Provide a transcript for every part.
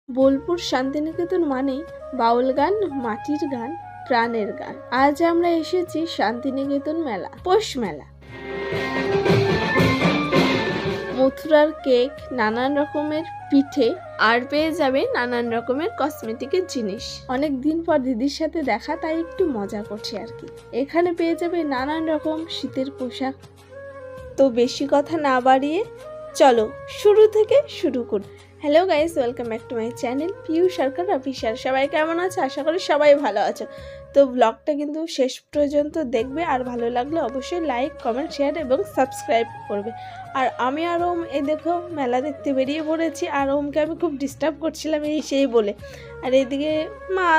বোলপুর শান্তিনিকেতন মানেই বাউল গান, মাটির গান, প্রাণের গান। আজ আমরা এসেছি শান্তিনিকেতন মেলা, পৌষ মেলা। মথুরার কেক, নানান রকমের পিঠে, আর পেয়ে যাবে নানান রকমের কসমেটিকের জিনিস। অনেক দিন পর দিদির সাথে দেখা, তাই একটু মজা করছি আর কি। এখানে পেয়ে যাবে নানান রকম শীতের পোশাক। তো বেশি কথা না বাড়িয়ে চলো শুরু থেকে শুরু করি। Hello guys, welcome back to my channel Piu Sarkar official. সবাই কেমন আছে? আশা করি সবাই ভালো আছে। তো ব্লগটা কিন্তু শেষ পর্যন্ত দেখবে, আর ভালো লাগলে অবশ্যই লাইক, কমেন্ট, শেয়ার এবং সাবস্ক্রাইব করবে। আর আমি আর ওম এই দেখো মেলা দেখতে বেরিয়ে পড়েছি, আর ওমকে আমি খুব ডিস্টার্ব করছিলাম এই সেই বলে। আর এদিকে মা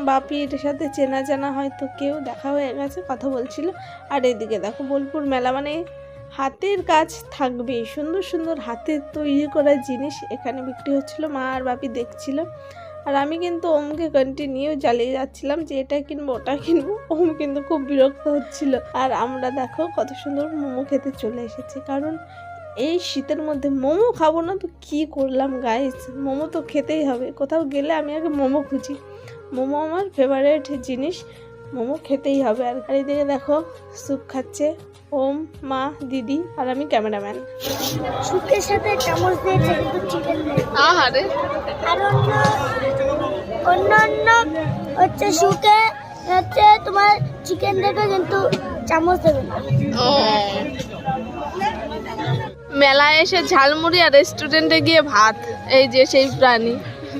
বাপির সাথে চেনা জানা হয়তো কেউ দেখা হয়ে গেছে, কথা বলছিল। আর এদিকে দেখো বোলপুর মেলা মানে হাতের কাজ থাকবে, সুন্দর সুন্দর হাতের তৈরি করা জিনিস এখানে বিক্রি হচ্ছিল। মা আর বাপি দেখছিল, আর আমি কিন্তু ওমকে কন্টিনিউ জ্বালিয়ে যাচ্ছিলাম যে এটা কিনবো ওটা কিনবো। ওম কিন্তু খুব বিরক্ত হচ্ছিল। আর আমরা দেখো কত সুন্দর মোমো খেতে চলে এসেছি, কারণ এই শীতের মধ্যে মোমো খাবো না তো কি করলাম গাইস, মোমো তো খেতেই হবে। কোথাও গেলে আমি আগে মোমো খুঁজি। মোমো আমার ফেভারিট জিনিস, মোমো খেতেই হবে। আর এদিকে দেখো স্যুপ খাচ্ছে ওম, মা, দিদি আর আমি ক্যামেরাম্যান। শুকের সাথে চামচ দিয়েছে কিন্তু চিকেন নেই। আহারে, আর অন্যান্য হচ্ছে শুকে হচ্ছে তোমার চিকেন দেবে কিন্তু চামচ দেবে না। মেলায় এসে ঝালমুড়ি আর রেস্টুরেন্টে গিয়ে ভাত, এই যে সেই প্রাণী।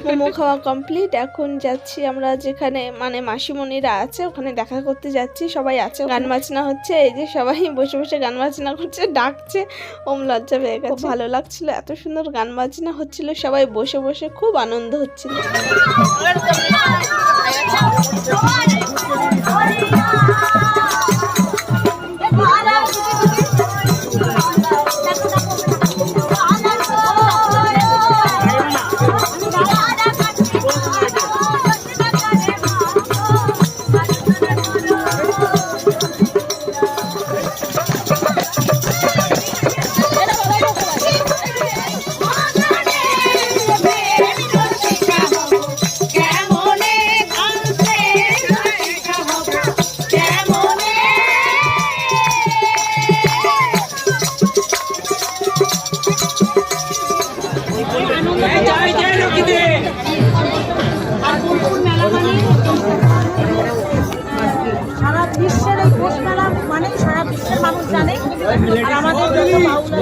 মোমো খাওয়া কমপ্লিট, এখন যাচ্ছি আমরা যেখানে মানে মাসিমণিরা আছে ওখানে দেখা করতে যাচ্ছি। সবাই আছে, গান বাজনা হচ্ছে, এই যে সবাই বসে বসে গান বাজনা করছে, ডাকছে। ওম লজ্জা পেয়ে গেছে। ভালো লাগছিল, এত সুন্দর গান বাজনা হচ্ছিল, সবাই বসে বসে খুব আনন্দ হচ্ছিল। সারা বিশ্বের এই পৌষ মেলা মানে সারা বিশ্বের মানুষ জানে। আর আমাদের জন্য বাউল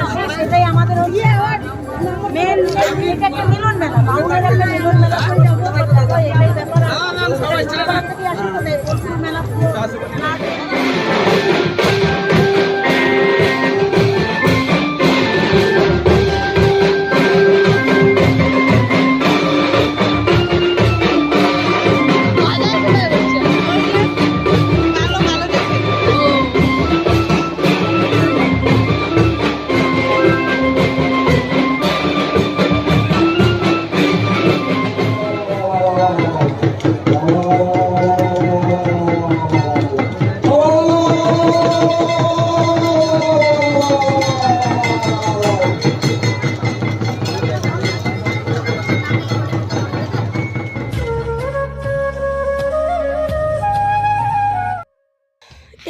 আছে, সেটাই আমাদের মেন একটা মিলন মেলা, বাউলের একটা মিলন মেলা। এটাই ব্যাপার মেলা।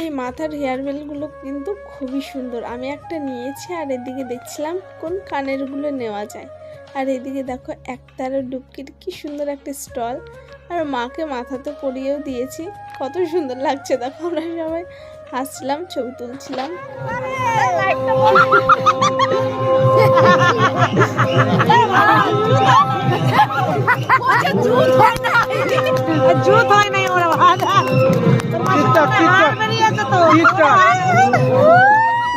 এই মাথার হেয়ার বেলগুলো কিন্তু খুবই সুন্দর, আমি একটা নিয়েছি। আর এদিকে দেখছিলাম কোন কানেরগুলো নেওয়া যায়। আর এদিকে দেখো একতারা ডুবকির কি সুন্দর একটা স্টল, আর মাকে মাথাতে পরিয়েও দিয়েছি। কত সুন্দর লাগছে দেখো, আমরা সবাই হাসছিলাম, ছবি তুলছিলাম।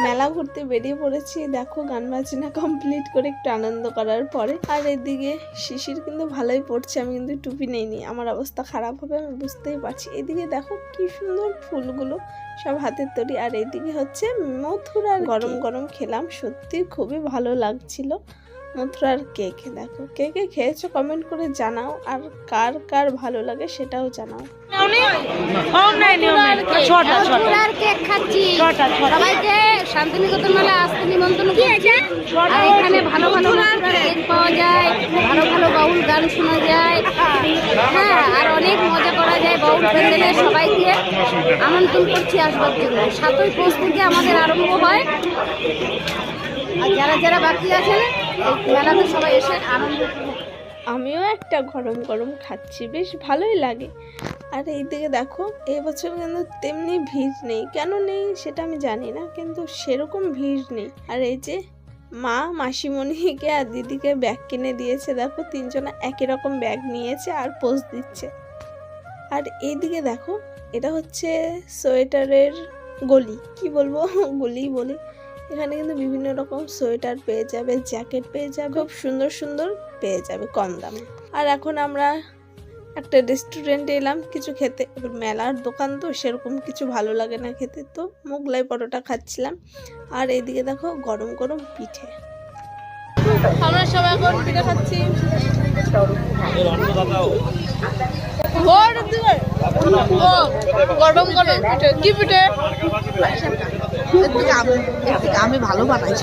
মেলা ঘুরতে বেরিয়ে পড়েছি, দেখো গান বাজনা কমপ্লিট করে একটু আনন্দ করার পরে। আর এদিকে শিশির কিন্তু ভালোই পড়ছে, আমি কিন্তু টুপি নেইনি, আমার অবস্থা খারাপ হবে আমি বুঝতেই পারছি। এদিকে দেখো কি সুন্দর ফুলগুলো সব হাতের তৈরি। আর এদিকে হচ্ছে মথুরার গরম গরম খেলাম, সত্যি খুবই ভালো লাগছিল। মথুরার কেক। দেখো কে কে খেয়েছো কমেন্ট করে জানাও, আর কার কার ভালো লাগে সেটাও জানাও। মথুরার কেক খাচ্ছি। সবাইকে শান্তিনিকেতন মেলা আসতে নিমন্ত্রণ করছি। আর এখানে ভালো ভালো মথুরার কেক পাওয়া যায়, ভালো ভালো বাউল গান শোনা যায়, হ্যাঁ, আর অনেক মজা করা যায়। বাউল প্যান্ডেলে সবাইকে আমন্ত্রণ করছি আসবার জন্য। 7ই পৌষ থেকে আমাদের আরম্ভ হয়, আর যারা যারা বাকি আছেন এই মেলাতে সবাই এসে আনন্দ করুন। আমিও একটা গরম গরম খাচ্ছি, বেশ ভালোই লাগে। আর এইদিকে দেখো এবছর কিন্তু তেমনি ভিড় নেই, কেন নেই সেটা আমি জানি না, কিন্তু সেরকম ভিড় নেই। আর এই যে মা মাসিমণিকে আর দিদিকে ব্যাগ কিনে দিয়েছে, দেখো 3জনা একই রকম ব্যাগ নিয়েছে আর পোজ দিচ্ছে। আর এইদিকে দেখো এটা হচ্ছে সোয়েটারের গলি, কি বলবো গলি বলি। এখানে কিন্তু বিভিন্ন রকম সোয়েটার পেয়ে যাবে, জ্যাকেট পেয়ে যাবে, খুব সুন্দর সুন্দর পেয়ে যাবে কম দামে। আর এখন আমরা একটা রেস্টুরেন্টে এলাম কিছু খেতে। এবার মেলার দোকান তো সেরকম কিছু ভালো লাগে না খেতে, তো মোগলাই পরোটা খাচ্ছিলাম। আর এইদিকে দেখো গরম গরম পিঠে। আমরা সবাই এখন পিঠে খাচ্ছি। গরম গরম পিঠে। কি পিঠে? আমি ভালো বানাই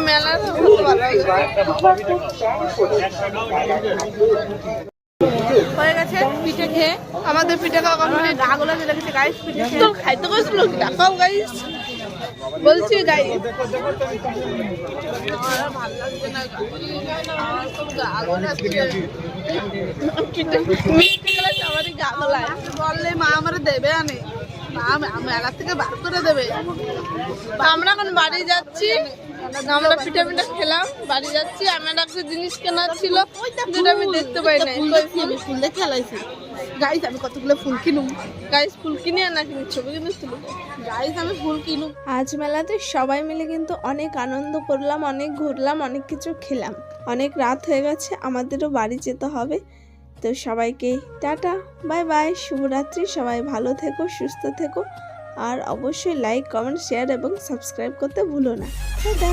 মেলা হয়ে গেছে পিঠে খেয়ে। আমাদের পিঠে খাওয়া কমপ্লিট। রাগুলো যেটা গেছে গাইস, পিঠে তো খাইতে কইছিল কি দেখাও গাইস, বলছি গাইস ভালো লাগছে না সবারই গা গোলায়। বললে মা আমার দেবে আনে, মা মেলা থেকে বার করে দেবে। আমরা এখন বাড়ি যাচ্ছি, আমরা পিঠা পিঠা খেলাম, বাড়ি যাচ্ছি। আমার একটা জিনিস কেনার ছিল যেটা আমি দেখতে পাই নাই, ফুল দেখে খেলাইছি গাইস। আমি কতগুলো ফুল কিনুম গাইস, ফুল কিনে না কিনে ছবি কিন্তু তুলব গাইস, আমি ফুল কিনুম। আজ মেলাতে সবাই মিলে কিন্তু অনেক আনন্দ করলাম, অনেক ঘুরলাম, অনেক কিছু খেলাম। অনেক রাত হয়ে গেছে, আমাদেরও বাড়ি যেতে হবে। তো সবাইকে টাটা, বাই বাই, শুভরাত্রি। সবাই ভালো থেকো, সুস্থ থেকো, আর অবশ্যই লাইক, কমেন্ট, শেয়ার এবং সাবস্ক্রাইব করতে ভুলো না। টাটা।